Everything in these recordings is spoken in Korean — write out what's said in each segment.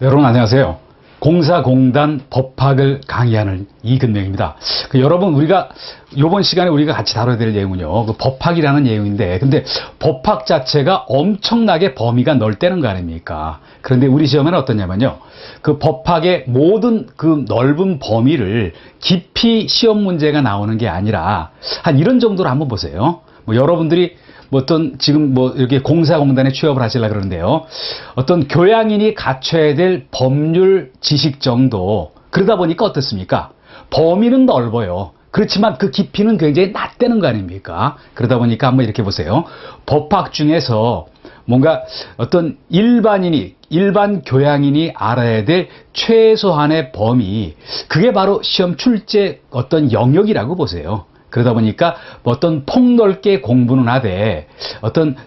여러분 안녕하세요. 공사공단 법학을 강의하는 이근명입니다. 여러분 우리가 이번 시간에 우리가 같이 다뤄야 될 내용은요. 법학이라는 내용인데 근데 법학 자체가 엄청나게 범위가 넓다는 거 아닙니까? 그런데 우리 시험에는 어떠냐면요. 그 법학의 모든 그 넓은 범위를 깊이 시험 문제가 나오는 게 아니라 한 이런 정도로 한번 보세요. 여러분들이 어떤 지금 이렇게 공사공단에 취업을 하시려고 그러는데요. 어떤 교양인이 갖춰야 될 법률 지식 정도. 그러다 보니까 어떻습니까? 범위는 넓어요. 그렇지만 그 깊이는 굉장히 낮다는 거 아닙니까? 그러다 보니까 한번 이렇게 보세요. 법학 중에서 뭔가 어떤 일반 교양인이 알아야 될 최소한의 범위. 그게 바로 시험 출제 어떤 영역이라고 보세요. 그러다 보니까 어떤 폭넓게 공부는 하되 어떤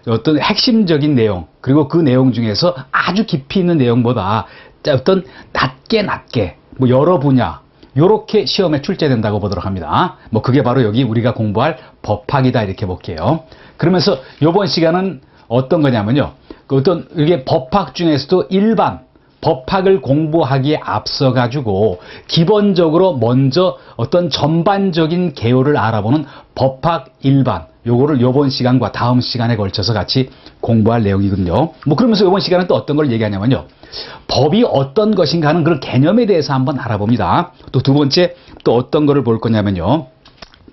핵심적인 내용 그리고 그 내용 중에서 아주 깊이 있는 내용보다 어떤 낮게 여러 분야 요렇게 시험에 출제된다고 보도록 합니다. 그게 바로 여기 우리가 공부할 법학이다 이렇게 볼게요. 그러면서 이번 시간은 어떤 거냐면요. 이게 법학 중에서도 일반 법학을 공부하기에 앞서 가지고 기본적으로 먼저 어떤 전반적인 개요를 알아보는 법학 일반 요거를 요번 시간과 다음 시간에 걸쳐서 같이 공부할 내용이거든요. 그러면서 요번 시간은 또 어떤 걸 얘기하냐면요. 법이 어떤 것인가 하는 그런 개념에 대해서 한번 알아봅니다. 또 두 번째 또 어떤 거를 볼 거냐면요.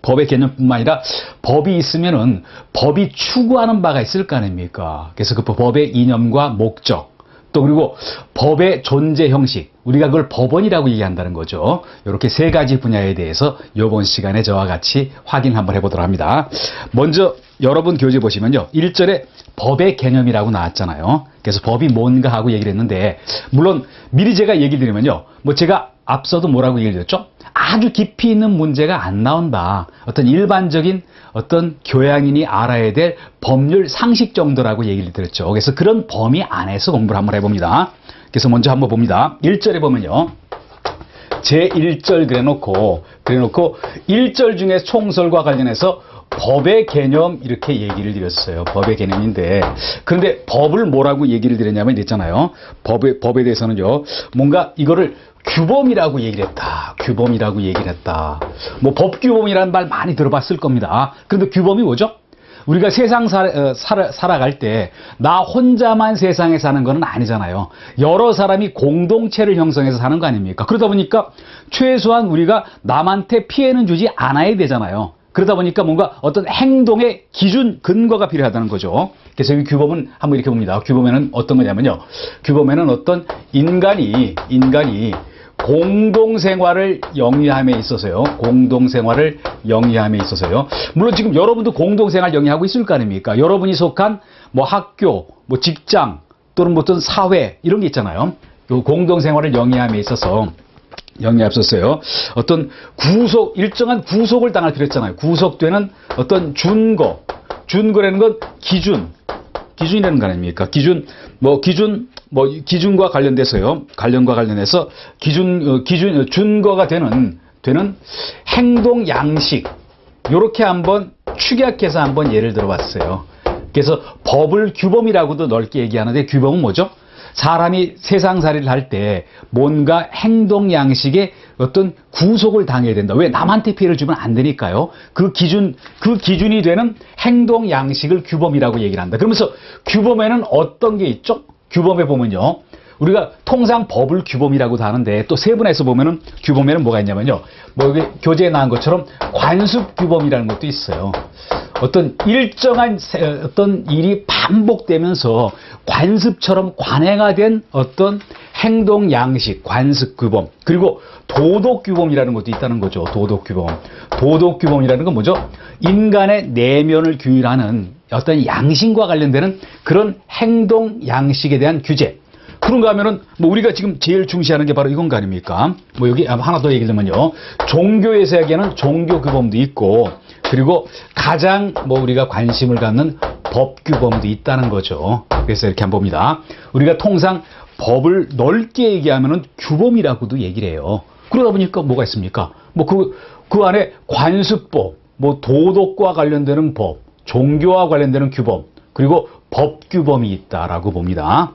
법의 개념뿐만 아니라 법이 있으면은 법이 추구하는 바가 있을 거 아닙니까? 그래서 그 법의 이념과 목적 또 그리고 법의 존재 형식, 우리가 그걸 법원이라고 얘기한다는 거죠. 이렇게 세 가지 분야에 대해서 이번 시간에 저와 같이 확인 한번 해보도록 합니다. 먼저 여러분 교재 보시면요. 1절에 법의 개념이라고 나왔잖아요. 그래서 법이 뭔가 하고 얘기를 했는데 물론 미리 제가 얘기 드리면요. 제가 앞서도 뭐라고 얘기를 드렸죠? 아주 깊이 있는 문제가 안 나온다. 어떤 일반적인 어떤 교양인이 알아야 될 법률 상식 정도라고 얘기를 드렸죠. 그래서 그런 범위 안에서 공부를 한번 해봅니다. 그래서 먼저 한번 봅니다. 1절에 보면요. 제1절 그래놓고 1절 중에 총설과 관련해서 법의 개념 이렇게 얘기를 드렸어요. 법의 개념인데 그런데 법을 뭐라고 얘기를 드렸냐면 이랬잖아요. 법에 대해서는요. 뭔가 이거를 규범이라고 얘기를 했다. 규범이라고 얘기를 했다. 법규범이라는 말 많이 들어봤을 겁니다. 그런데 규범이 뭐죠? 우리가 세상 살아갈 때 나 혼자만 세상에 사는 건 아니잖아요. 여러 사람이 공동체를 형성해서 사는 거 아닙니까? 그러다 보니까 최소한 우리가 남한테 피해는 주지 않아야 되잖아요. 그러다 보니까 뭔가 어떤 행동의 기준, 근거가 필요하다는 거죠. 그래서 이 규범은 한번 이렇게 봅니다. 규범에는 어떤 거냐면요. 규범에는 어떤 인간이 공동생활을 영위함에 있어서요. 공동생활을 영위함에 있어서요. 물론 지금 여러분도 공동생활 영위하고 있을 거 아닙니까? 여러분이 속한 학교, 직장 또는 어떤 사회 이런 게 있잖아요. 요 공동생활을 영위함에 있어서 영위합었어요. 어떤 일정한 구속을 당할 필요 있잖아요. 구속되는 어떤 준거라는 건 기준이라는 거 아닙니까? 기준과 관련돼서요. 관련해서 준거가 되는 행동 양식. 요렇게 한번 축약해서 한번 예를 들어 봤어요. 그래서 법을 규범이라고도 넓게 얘기하는데 규범은 뭐죠? 사람이 세상살이를 할 때 뭔가 행동 양식에 어떤 구속을 당해야 된다. 왜? 남한테 피해를 주면 안 되니까요. 그 기준이 되는 행동 양식을 규범이라고 얘기를 한다. 그러면서 규범에는 어떤 게 있죠? 규범에 보면요. 우리가 통상 법을 규범이라고도 하는데 또 세분해서 보면은 규범에는 뭐가 있냐면요. 여기 교재에 나온 것처럼 관습 규범이라는 것도 있어요. 어떤 일정한 어떤 일이 반복되면서 관습처럼 관행화된 어떤 행동 양식, 관습 규범, 그리고 도덕 규범이라는 것도 있다는 거죠. 도덕 규범이라는 건 뭐죠? 인간의 내면을 규율하는 어떤 양심과 관련되는 그런 행동 양식에 대한 규제. 그런가 하면은 우리가 지금 제일 중시하는 게 바로 이건 거 아닙니까? 여기 하나 더 얘기를 하면요. 종교에서 얘기하는 종교 규범도 있고 그리고 가장 우리가 관심을 갖는 법 규범도 있다는 거죠. 그래서 이렇게 한번 봅니다. 우리가 통상 법을 넓게 얘기하면은 규범이라고도 얘기를 해요. 그러다 보니까 뭐가 있습니까? 그 안에 관습법, 도덕과 관련되는 법, 종교와 관련되는 규범, 그리고 법규범이 있다라고 봅니다.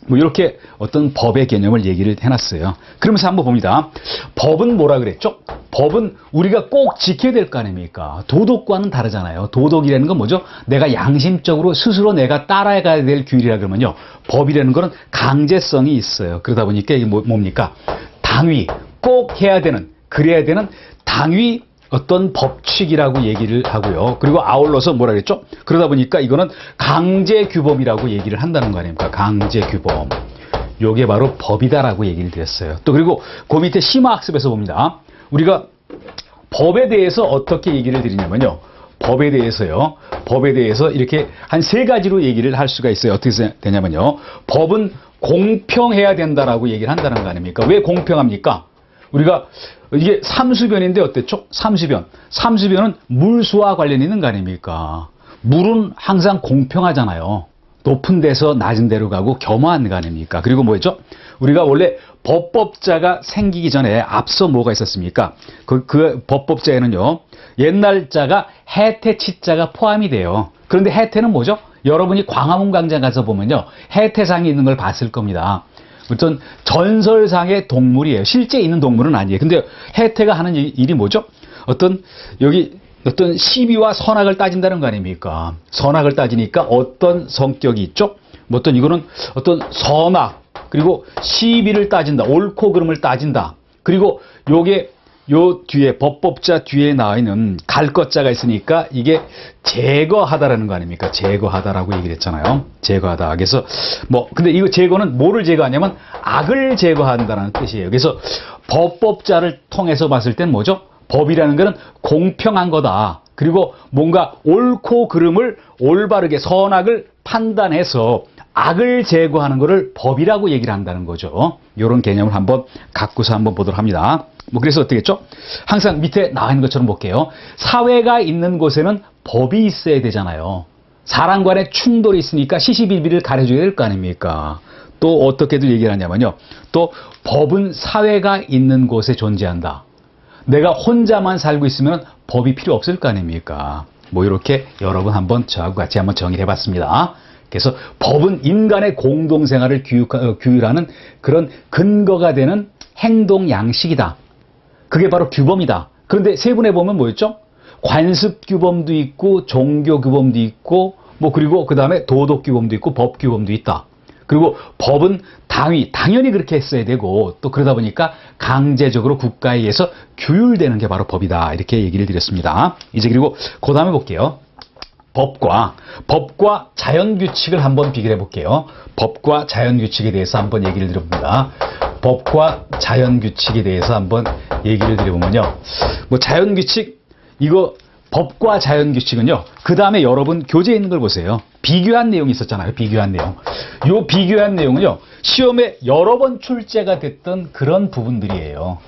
뭐 이렇게 어떤 법의 개념을 얘기를 해놨어요. 그러면서 한번 봅니다. 법은 뭐라 그랬죠? 법은 우리가 꼭 지켜야 될 거 아닙니까? 도덕과는 다르잖아요. 도덕이라는 건 뭐죠? 내가 양심적으로 스스로 내가 따라가야 될 규율이라 그러면요. 법이라는 거는 강제성이 있어요. 그러다 보니까 이게 뭡니까? 당위, 꼭 해야 되는, 그래야 되는 당위 어떤 법칙이라고 얘기를 하고요. 그리고 아울러서 뭐라 그랬죠? 그러다 보니까 이거는 강제규범이라고 얘기를 한다는 거 아닙니까? 강제규범. 요게 바로 법이다라고 얘기를 드렸어요. 또 그리고 그 밑에 심화학습에서 봅니다. 우리가 법에 대해서 어떻게 얘기를 드리냐면요. 법에 대해서 이렇게 한 3가지로 얘기를 할 수가 있어요. 어떻게 되냐면요. 법은 공평해야 된다라고 얘기를 한다는 거 아닙니까? 왜 공평합니까? 우리가 이게 삼수변인데 어땠죠? 삼수변. 삼수변은 물수와 관련이 있는 거 아닙니까? 물은 항상 공평하잖아요. 높은 데서 낮은 데로 가고 겸허한 거 아닙니까? 그리고 뭐였죠? 우리가 원래 법법자가 생기기 전에 앞서 뭐가 있었습니까? 그 법법자에는요. 옛날 자가 해태 치자가 포함이 돼요. 그런데 해태는 뭐죠? 여러분이 광화문 광장 가서 보면요. 해태상이 있는 걸 봤을 겁니다. 어떤 전설상의 동물이에요. 실제 있는 동물은 아니에요. 근데 해태가 하는 일이 뭐죠? 어떤 시비와 선악을 따진다는 거 아닙니까? 선악을 따지니까 어떤 성격이 있죠? 뭐 어떤 이거는 어떤 선악 그리고 시비를 따진다. 옳고 그름을 따진다. 그리고 요 뒤에 법법자 뒤에 나와 있는 갈 것자가 있으니까 이게 제거하다라는 거 아닙니까? 제거하다라고 얘기를 했잖아요. 제거하다. 그래서 근데 이거 제거는 뭐를 제거하냐면 악을 제거한다라는 뜻이에요. 그래서 법법자를 통해서 봤을 땐 뭐죠? 법이라는 거는 공평한 거다. 그리고 뭔가 옳고 그름을 올바르게 선악을 판단해서 악을 제거하는 것을 법이라고 얘기를 한다는 거죠. 이런 개념을 한번 갖고서 한번 보도록 합니다. 그래서 어떻게 했죠? 항상 밑에 나와 있는 것처럼 볼게요. 사회가 있는 곳에는 법이 있어야 되잖아요. 사람 간의 충돌이 있으니까 시시비비를 가려줘야 될 거 아닙니까? 또 어떻게들 얘기를 하냐면요. 또 법은 사회가 있는 곳에 존재한다. 내가 혼자만 살고 있으면 법이 필요 없을 거 아닙니까? 이렇게 여러분 한번 저하고 같이 한번 정의를 해봤습니다. 그래서 법은 인간의 공동생활을 규율하는 그런 근거가 되는 행동 양식이다. 그게 바로 규범이다. 그런데 세분해 보면 뭐였죠? 관습규범도 있고 종교규범도 있고 그리고 그 다음에 도덕규범도 있고 법규범도 있다. 그리고 법은 당연히 그렇게 했어야 되고 또 그러다 보니까 강제적으로 국가에 의해서 규율되는 게 바로 법이다. 이렇게 얘기를 드렸습니다. 이제 그리고 그 다음에 볼게요. 법과 자연규칙을 한번 비교해 볼게요. 법과 자연규칙에 대해서 한번 얘기를 드려봅니다. 법과 자연규칙에 대해서 한번 얘기를 드려보면요. 자연규칙, 법과 자연규칙은요. 그 다음에 여러분 교재에 있는 걸 보세요. 비교한 내용이 있었잖아요. 비교한 내용. 요 비교한 내용은요. 시험에 여러 번 출제가 됐던 그런 부분들이에요.